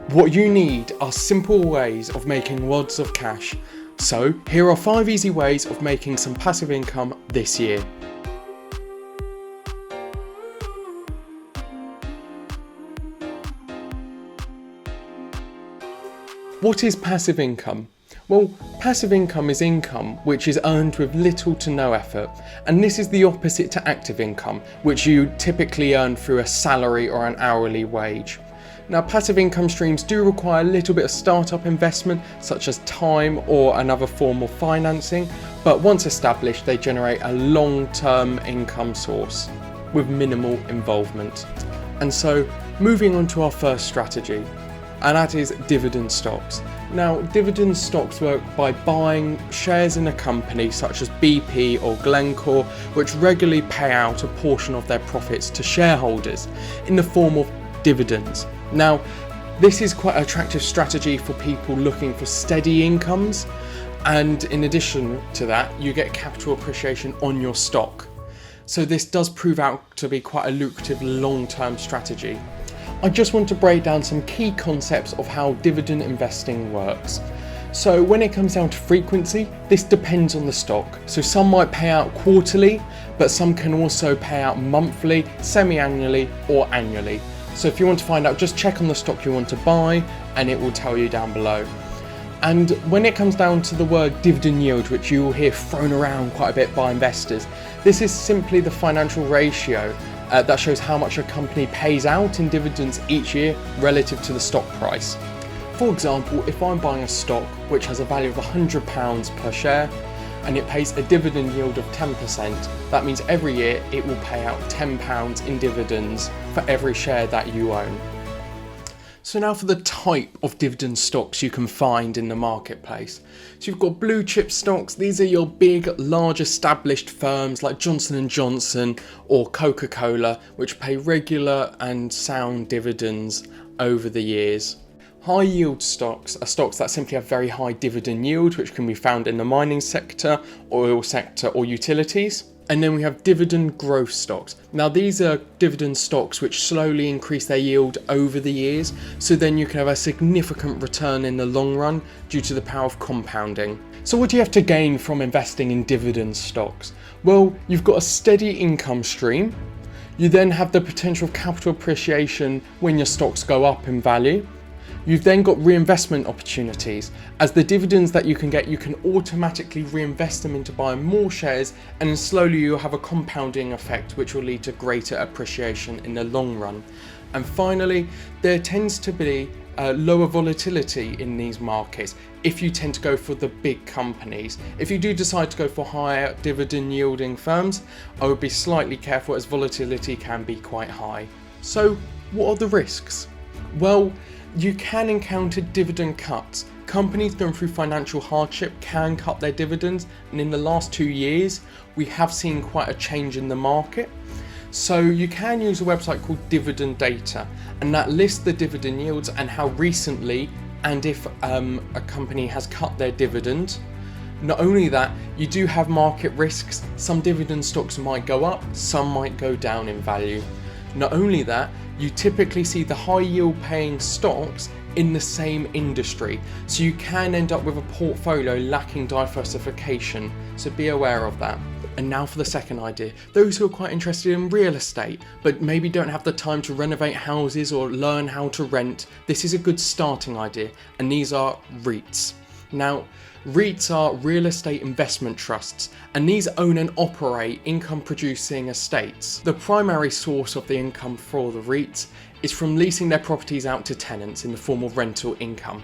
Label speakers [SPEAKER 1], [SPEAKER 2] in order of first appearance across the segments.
[SPEAKER 1] What you need are simple ways of making lots of cash. So here are 5 easy ways of making some passive income this year. What is passive income? Well, passive income is income which is earned with little to no effort, and this is the opposite to active income, which you typically earn through a salary or an hourly wage. Now, passive income streams do require a little bit of startup investment, such as time or another form of financing, but once established, they generate a long-term income source with minimal involvement. And so, moving on to our first strategy, and that is dividend stocks. Now, dividend stocks work by buying shares in a company such as BP or Glencore, which regularly pay out a portion of their profits to shareholders in the form of dividends. Now, this is quite an attractive strategy for people looking for steady incomes, and in addition to that, you get capital appreciation on your stock. So this does prove out to be quite a lucrative long-term strategy. I just want to break down some key concepts of how dividend investing works. So when it comes down to frequency, this depends on the stock. So some might pay out quarterly, but some can also pay out monthly, semi-annually, or annually. So if you want to find out, just check on the stock you want to buy and it will tell you down below. And when it comes down to the word dividend yield, which you will hear thrown around quite a bit by investors, this is simply the financial ratio that shows how much a company pays out in dividends each year relative to the stock price. For example, if I'm buying a stock which has a value of £100 per share and it pays a dividend yield of 10%, that means every year it will pay out £10 in dividends for every share that you own. So now for the type of dividend stocks you can find in the marketplace. So you've got blue chip stocks. These are your big, large established firms like Johnson & Johnson or Coca-Cola, which pay regular and sound dividends over the years. High yield stocks are stocks that simply have very high dividend yield, which can be found in the mining sector, oil sector, or utilities. And then we have dividend growth stocks. Now these are dividend stocks which slowly increase their yield over the years, so then you can have a significant return in the long run due to the power of compounding. So what do you have to gain from investing in dividend stocks? Well, you've got a steady income stream. You then have the potential of capital appreciation when your stocks go up in value. You've then got reinvestment opportunities. As the dividends that you can get, you can automatically reinvest them into buying more shares, and then slowly you'll have a compounding effect which will lead to greater appreciation in the long run. And finally, there tends to be lower volatility in these markets if you tend to go for the big companies. If you do decide to go for higher dividend yielding firms, I would be slightly careful as volatility can be quite high. So what are the risks? Well, you can encounter dividend cuts. Companies going through financial hardship can cut their dividends, and in the last 2 years we have seen quite a change in the market. So you can use a website called Dividend Data, and that lists the dividend yields and how recently and if a company has cut their dividend. Not only that, you do have market risks. Some dividend stocks might go up, some might go down in value. Not only that, you typically see the high yield paying stocks in the same industry, so you can end up with a portfolio lacking diversification, so be aware of that. And now for the second idea. Those who are quite interested in real estate but maybe don't have the time to renovate houses or learn how to rent, this is a good starting idea, and these are REITs. Now, REITs are real estate investment trusts, and these own and operate income producing estates. The primary source of the income for the REITs is from leasing their properties out to tenants in the form of rental income.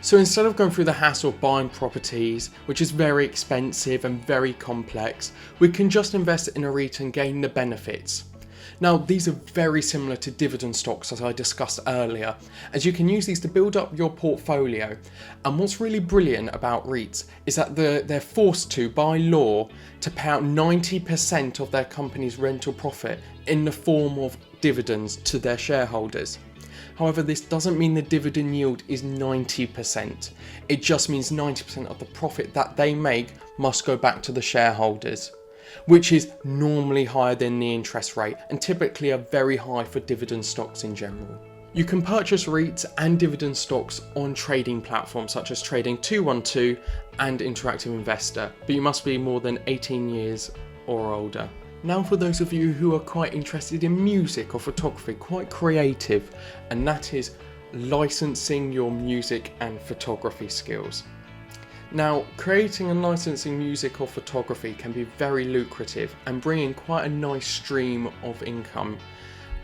[SPEAKER 1] So instead of going through the hassle of buying properties, which is very expensive and very complex, we can just invest in a REIT and gain the benefits. Now, these are very similar to dividend stocks, as I discussed earlier, as you can use these to build up your portfolio. And what's really brilliant about REITs is that they're forced to, by law, to pay out 90% of their company's rental profit in the form of dividends to their shareholders. However, this doesn't mean the dividend yield is 90%. It just means 90% of the profit that they make must go back to the shareholders, which is normally higher than the interest rate and typically are very high for dividend stocks in general. You can purchase REITs and dividend stocks on trading platforms such as Trading 212 and Interactive Investor, but you must be more than 18 years or older. Now for those of you who are quite interested in music or photography, quite creative, and that is licensing your music and photography skills. Now, creating and licensing music or photography can be very lucrative and bring in quite a nice stream of income.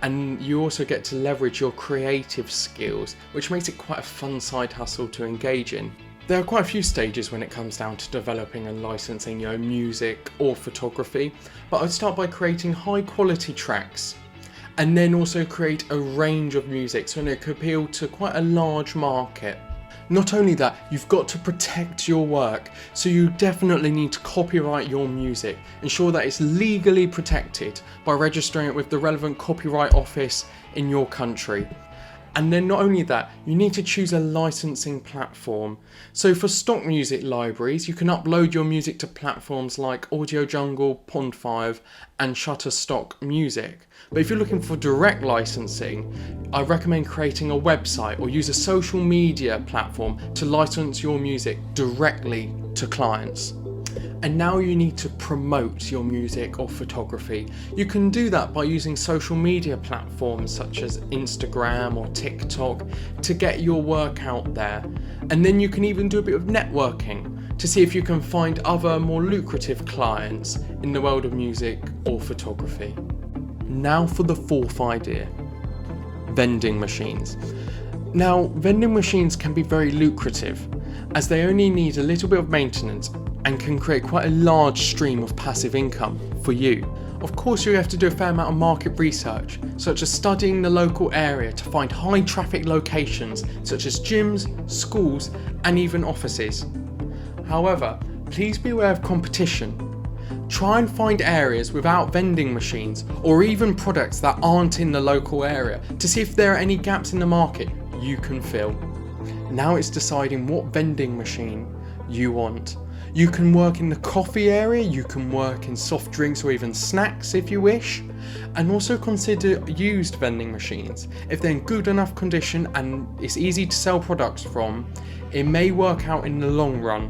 [SPEAKER 1] And you also get to leverage your creative skills, which makes it quite a fun side hustle to engage in. There are quite a few stages when it comes down to developing and licensing your music or photography, but I'd start by creating high quality tracks and then also create a range of music so it could appeal to quite a large market. Not only that, you've got to protect your work, so you definitely need to copyright your music. Ensure that it's legally protected by registering it with the relevant copyright office in your country. And then not only that, you need to choose a licensing platform. So for stock music libraries, you can upload your music to platforms like Audio Jungle, Pond5 and Shutterstock Music. But if you're looking for direct licensing, I recommend creating a website or use a social media platform to license your music directly to clients. And now you need to promote your music or photography. You can do that by using social media platforms such as Instagram or TikTok to get your work out there. And then you can even do a bit of networking to see if you can find other more lucrative clients in the world of music or photography. Now for the fourth idea, vending machines. Now, vending machines can be very lucrative as they only need a little bit of maintenance and can create quite a large stream of passive income for you. Of course, you have to do a fair amount of market research, such as studying the local area to find high traffic locations such as gyms, schools, and even offices. However, please be aware of competition. Try and find areas without vending machines or even products that aren't in the local area to see if there are any gaps in the market you can fill. Now it's deciding what vending machine you want. You can work in the coffee area, you can work in soft drinks or even snacks if you wish, and also consider used vending machines. If they're in good enough condition and it's easy to sell products from, it may work out in the long run.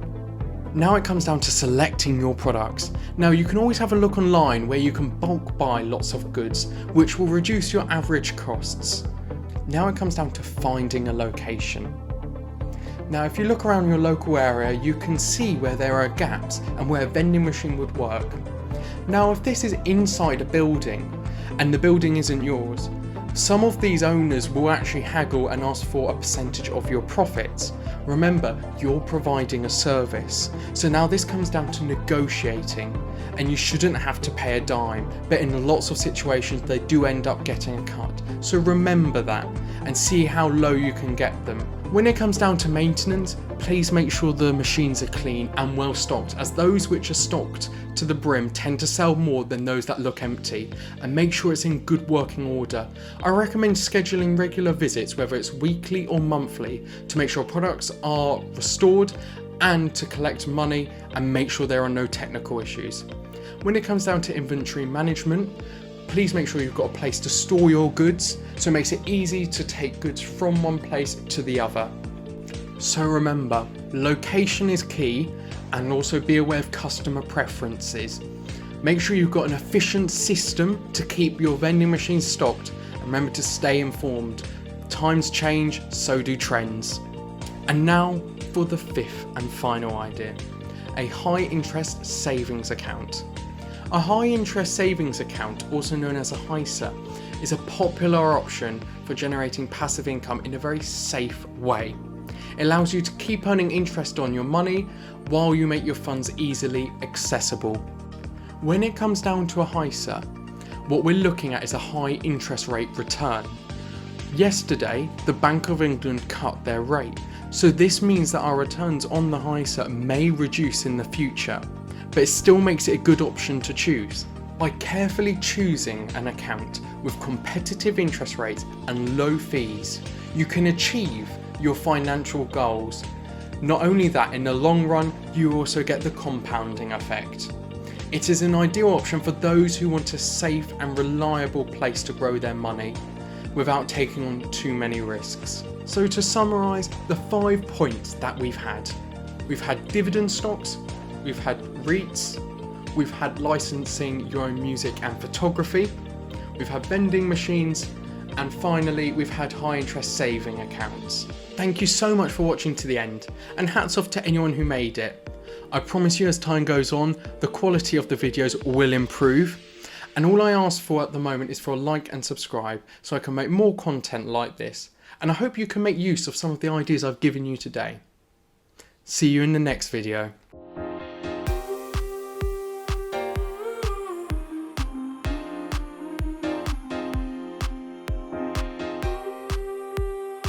[SPEAKER 1] Now it comes down to selecting your products. Now you can always have a look online where you can bulk buy lots of goods, which will reduce your average costs. Now it comes down to finding a location. Now if you look around your local area, you can see where there are gaps and where a vending machine would work. Now if this is inside a building and the building isn't yours, some of these owners will actually haggle and ask for a percentage of your profits. Remember, you're providing a service. So now this comes down to negotiating, and you shouldn't have to pay a dime, but in lots of situations they do end up getting a cut. So remember that and see how low you can get them. When it comes down to maintenance, please make sure the machines are clean and well stocked, as those which are stocked to the brim tend to sell more than those that look empty, and make sure it's in good working order. I recommend scheduling regular visits, whether it's weekly or monthly, to make sure products are restored and to collect money and make sure there are no technical issues. When it comes down to inventory management, please make sure you've got a place to store your goods, so it makes it easy to take goods from one place to the other. So remember, location is key, and also be aware of customer preferences. Make sure you've got an efficient system to keep your vending machines stocked, and remember to stay informed. Times change, so do trends. And now for the fifth and final idea, a high interest savings account. A high interest savings account, also known as a HISA, is a popular option for generating passive income in a very safe way. It allows you to keep earning interest on your money while you make your funds easily accessible. When it comes down to a HISA, what we're looking at is a high interest rate return. Yesterday, the Bank of England cut their rate, so this means that our returns on the HISA may reduce in the future, but it still makes it a good option to choose. By carefully choosing an account with competitive interest rates and low fees, you can achieve your financial goals. Not only that, in the long run, you also get the compounding effect. It is an ideal option for those who want a safe and reliable place to grow their money. without taking on too many risks. So to summarise the 5 points that we've had dividend stocks, we've had REITs, we've had licensing your own music and photography, we've had vending machines, and finally we've had high interest saving accounts. Thank you so much for watching to the end, and hats off to anyone who made it. I promise you as time goes on, the quality of the videos will improve, and all I ask for at the moment is for a like and subscribe so I can make more content like this, and I hope you can make use of some of the ideas I've given you today. See you in the next video.